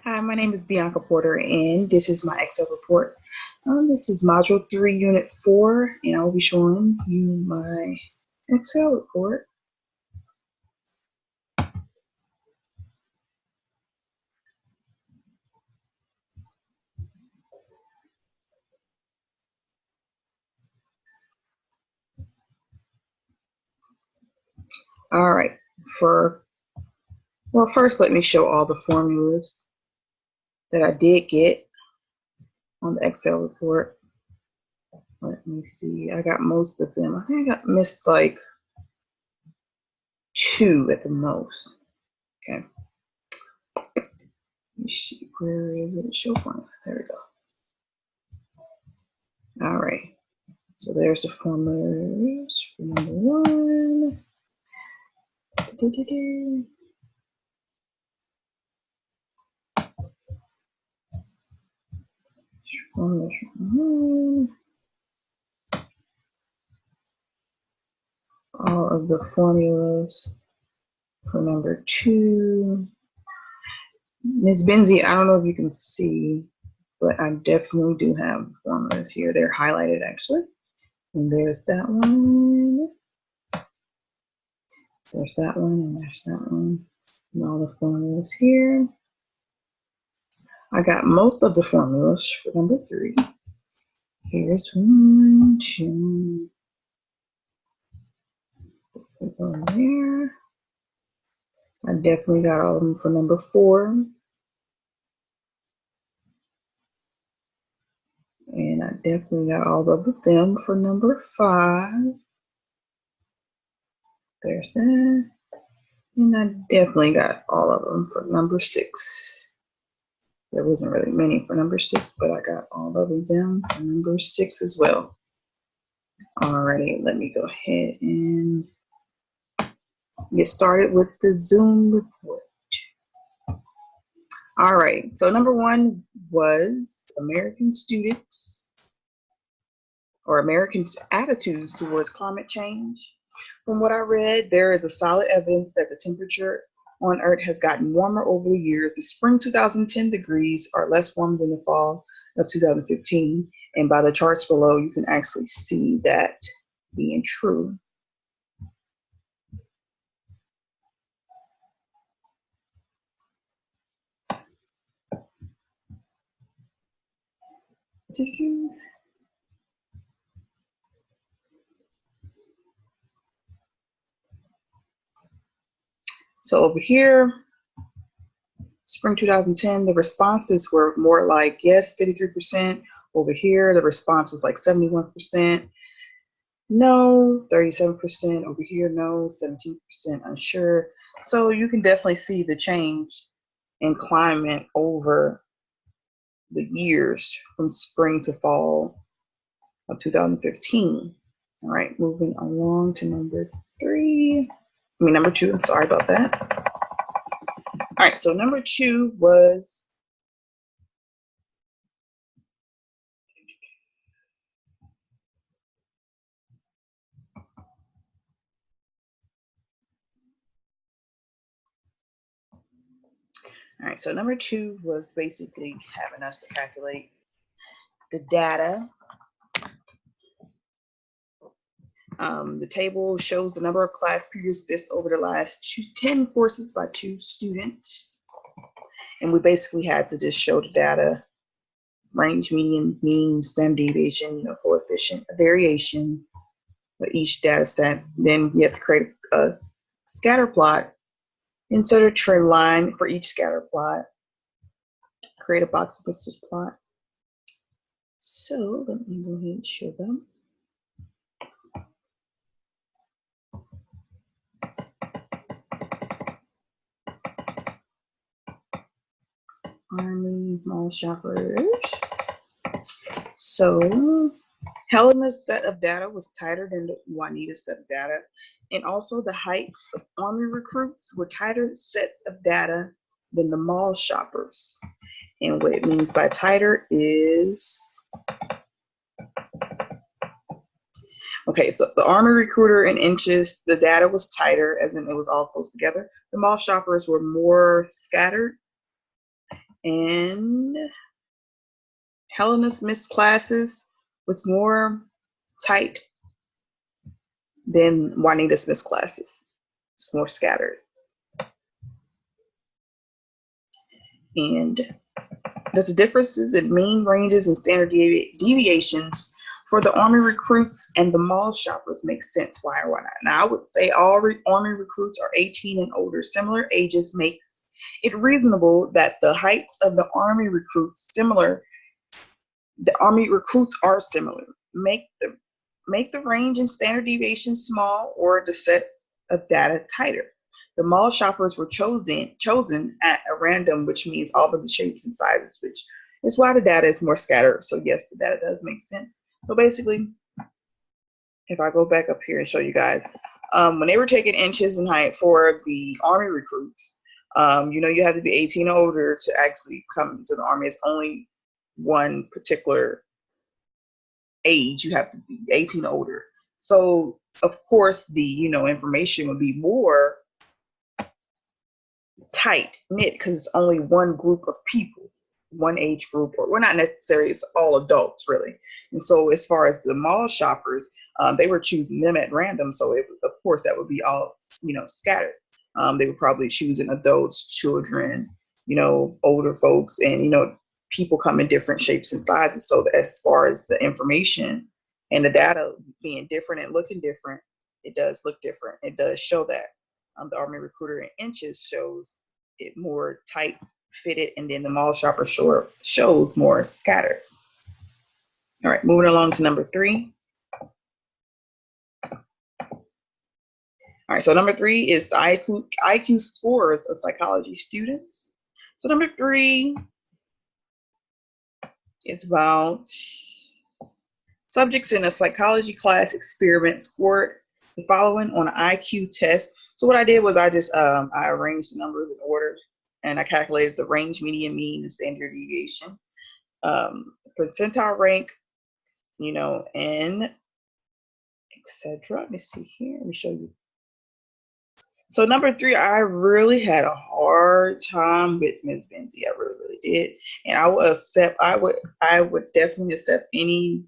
Hi, my name is Bianca Porter, and this is my Excel report. This is Module 3, Unit 4, and I'll be showing you my Excel report. All right, first let me show all the formulas that I did get on the Excel report. Let me see, I got most of them. I think I missed like 2 at the most. Okay. Let me see, where is it? Show formula. There we go. All right. So there's the formulas for number 1. Formulas for 1. All of the formulas for number 2. Ms. Benzie, I don't know if you can see, but I definitely do have formulas here. They're highlighted actually. And there's that one. There's that one, and there's that one. And all the formulas here. I got most of the formulas for number 3. Here's 1, 2. Go there. I definitely got all of them for number 4. And I definitely got all of them for number 5. There's that. And I definitely got all of them for number 6. There wasn't really many for number 6, but I got all of them for number 6 as well. Alrighty, let me go ahead and get started with the Zoom report. All right, so number 1 was American students or Americans' attitudes towards climate change. From what I read, there is a solid evidence that the temperature on Earth has gotten warmer over the years. The spring 2010 degrees are less warm than the fall of 2015. And by the charts below, you can actually see that being true. So over here, spring 2010, the responses were more like yes, 53%. Over here, the response was like 71%. No, 37%. Over here, no, 17% unsure. So you can definitely see the change in climate over the years from spring to fall of 2015. All right, moving along to number 2. I'm sorry about that. All right, so number 2 was number 2 was basically having us to calculate the data. The table shows the number of class periods missed over the last 10 courses by 2 students. And we basically had to just show the data, range, median, mean, standard deviation, coefficient, a variation for each data set. Then we have to create a scatter plot, insert a trend line for each scatter plot, create a box vistas plot. So let me go ahead and show them. Army mall shoppers. So Helena's set of data was tighter than Juanita's set of data. And also the heights of Army recruits were tighter sets of data than the mall shoppers. And what it means by tighter is, okay, so the Army recruiter in inches, the data was tighter, as in it was all close together. The mall shoppers were more scattered. And Helena's missed classes was more tight than Juanita's missed classes. It's more scattered. And there's differences in mean ranges and standard deviations for the Army recruits and the mall shoppers make sense. Why or why not? Now, I would say all Army recruits are 18 and older. Similar ages makes it reasonable that the heights of the Army recruits are similar. Make the range and standard deviation small or the set of data tighter. The mall shoppers were chosen at a random, which means all of the shapes and sizes, which is why the data is more scattered. So yes, the data does make sense. So basically, if I go back up here and show you guys, when they were taking inches in height for the Army recruits, you have to be 18 or older to actually come into the Army. It's only one particular age. You have to be 18 or older. So of course the information would be more tight knit because it's only one group of people, one age group, or we're not necessarily, it's all adults really. And so as far as the mall shoppers, they were choosing them at random. So of course that would be all scattered. They were probably choosing adults, children, older folks, and people come in different shapes and sizes. So as far as the information and the data being different and looking different, it does look different. It does show that. The Army recruiter in inches shows it more tight fitted, and then the mall shopper shows more scattered. All right, moving along to number 3. All right, so number 3 is the IQ scores of psychology students. So number 3 is about subjects in a psychology class experiment scored the following on an IQ test. So what I did was I just I arranged the numbers in order, and I calculated the range, median, mean, and standard deviation, percentile rank, and etc. Let me see here. Let me show you. So number 3, I really had a hard time with Ms. Benzie. I really, really did, and I would definitely accept any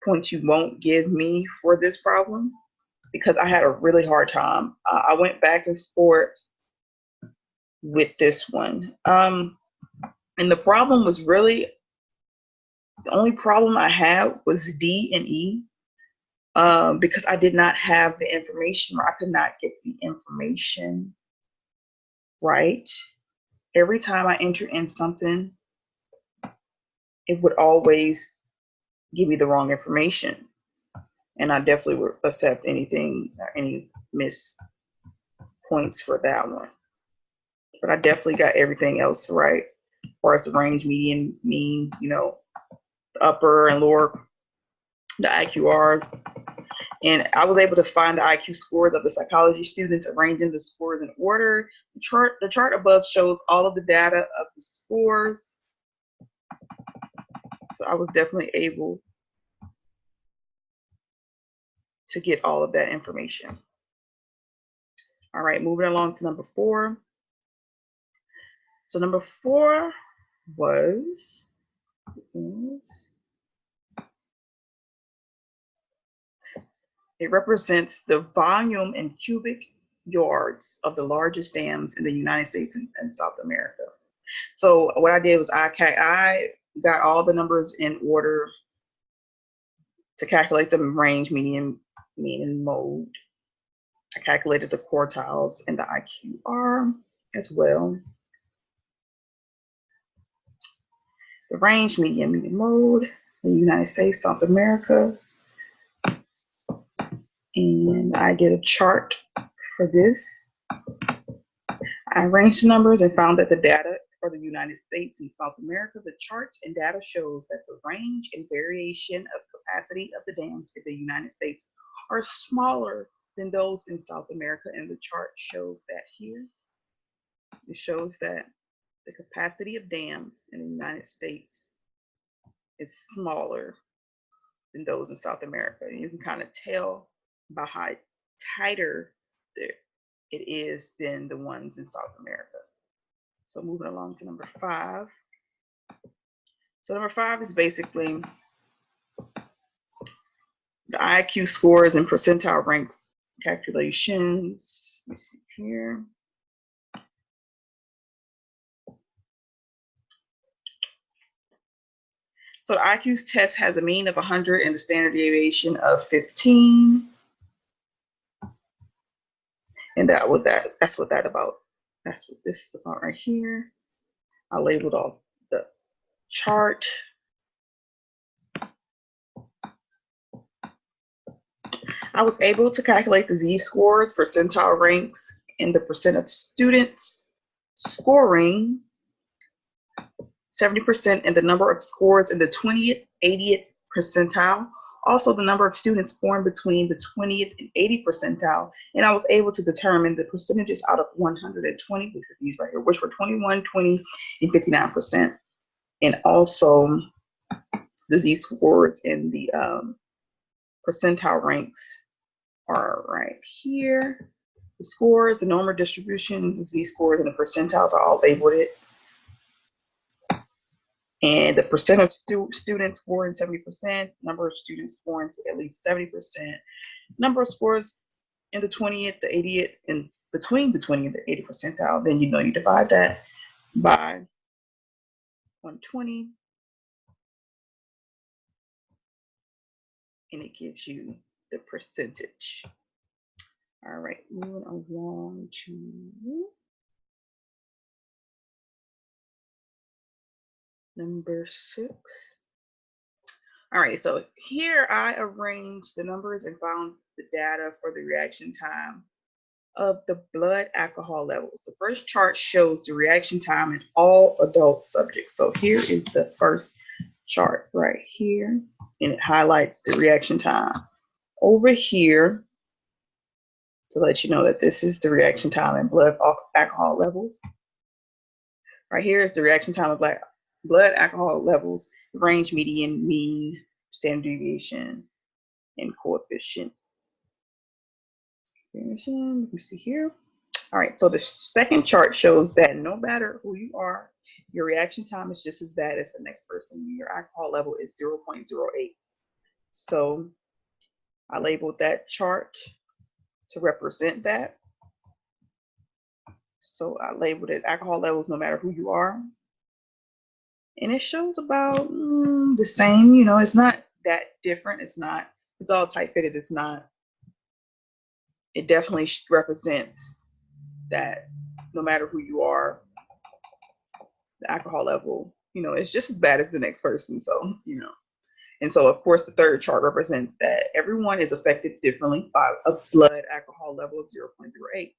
points you won't give me for this problem, because I had a really hard time. I went back and forth with this one. And the problem was really, the only problem I had was D and E, because I did not have the information, or I could not get the information right. Every time I enter in something, it would always give me the wrong information. And I definitely would accept anything, or any miss points for that one. But I definitely got everything else right, as far as the range, median, mean, the upper and lower, the IQRs. And I was able to find the IQ scores of the psychology students, arranging the scores in order. The chart above shows all of the data of the scores. So I was definitely able to get all of that information. All right, moving along to number 4. So number 4 was, it represents the volume in cubic yards of the largest dams in the United States and South America. So what I did was I got all the numbers in order to calculate the range, median, mean, and mode. I calculated the quartiles and the IQR as well. The range, median, mean, and mode, the United States, South America. And I did a chart for this. I arranged the numbers and found that the data for the United States and South America, the charts and data shows that the range and variation of capacity of the dams in the United States are smaller than those in South America, and the chart shows that here. It shows that the capacity of dams in the United States is smaller than those in South America. And you can kind of tell by how tighter it is than the ones in South America. So moving along to number 5. So number 5 is basically the IQ scores and percentile ranks calculations. Let me see here. So the IQ test has a mean of 100 and a standard deviation of 15. And that's what that's what this is about right here. I labeled all the chart. I was able to calculate the z-scores, percentile ranks, and the percent of students scoring 70% and the number of scores in the 20th, 80th percentile. Also, the number of students scoring between the 20th and 80th percentile. And I was able to determine the percentages out of 120, which are these right here, which were 21, 20, and 59%. And also the z-scores and the percentile ranks are right here. The scores, the normal distribution, the z-scores, and the percentiles are all labeled it. And the percent of students scoring 70%, number of students scoring to at least 70%, number of scores in the 20th, the 80th, and between the 20th and the 80th percentile. Then you divide that by 120, and it gives you the percentage. All right, moving along to number 6. All right, so here I arranged the numbers and found the data for the reaction time of the blood alcohol levels. The first chart shows the reaction time in all adult subjects. So here is the first chart right here, and it highlights the reaction time. Over here, to let you know that this is the reaction time in blood alcohol levels. Right here is the reaction time of blood alcohol levels, range, median, mean, standard deviation, and coefficient. Let me see here. All right, so the second chart shows that no matter who you are, your reaction time is just as bad as the next person. Your alcohol level is 0.08. So I labeled that chart to represent that. So I labeled it alcohol levels no matter who you are. And it shows about the same, it's not that different. It's all tight fitted. It definitely represents that no matter who you are, the alcohol level, it's just as bad as the next person. So, and so of course the third chart represents that everyone is affected differently by a blood alcohol level of 0.08.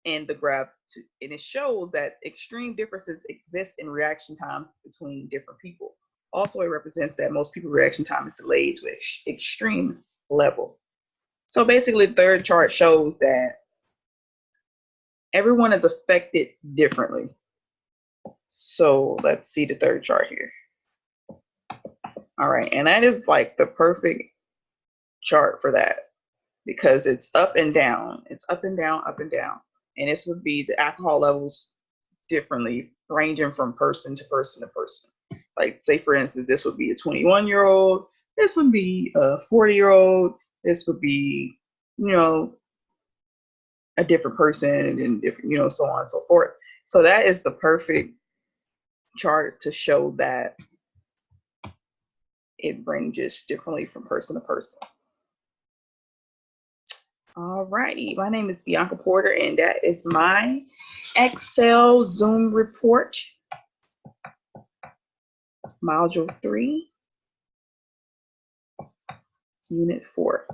And the graph, and it shows that extreme differences exist in reaction time between different people. Also, it represents that most people's reaction time is delayed to an extreme level. So basically, the third chart shows that everyone is affected differently. So let's see the third chart here. All right, and that is like the perfect chart for that because it's up and down. It's up and down, up and down. And this would be the alcohol levels differently, ranging from person to person to person. Like, say, for instance, this would be a 21-year-old. This would be a 40-year-old. This would be, a different person and different, so on and so forth. So that is the perfect chart to show that it ranges differently from person to person. All righty, my name is Bianca Porter, and that is my Excel Zoom report, Module 3, Unit 4.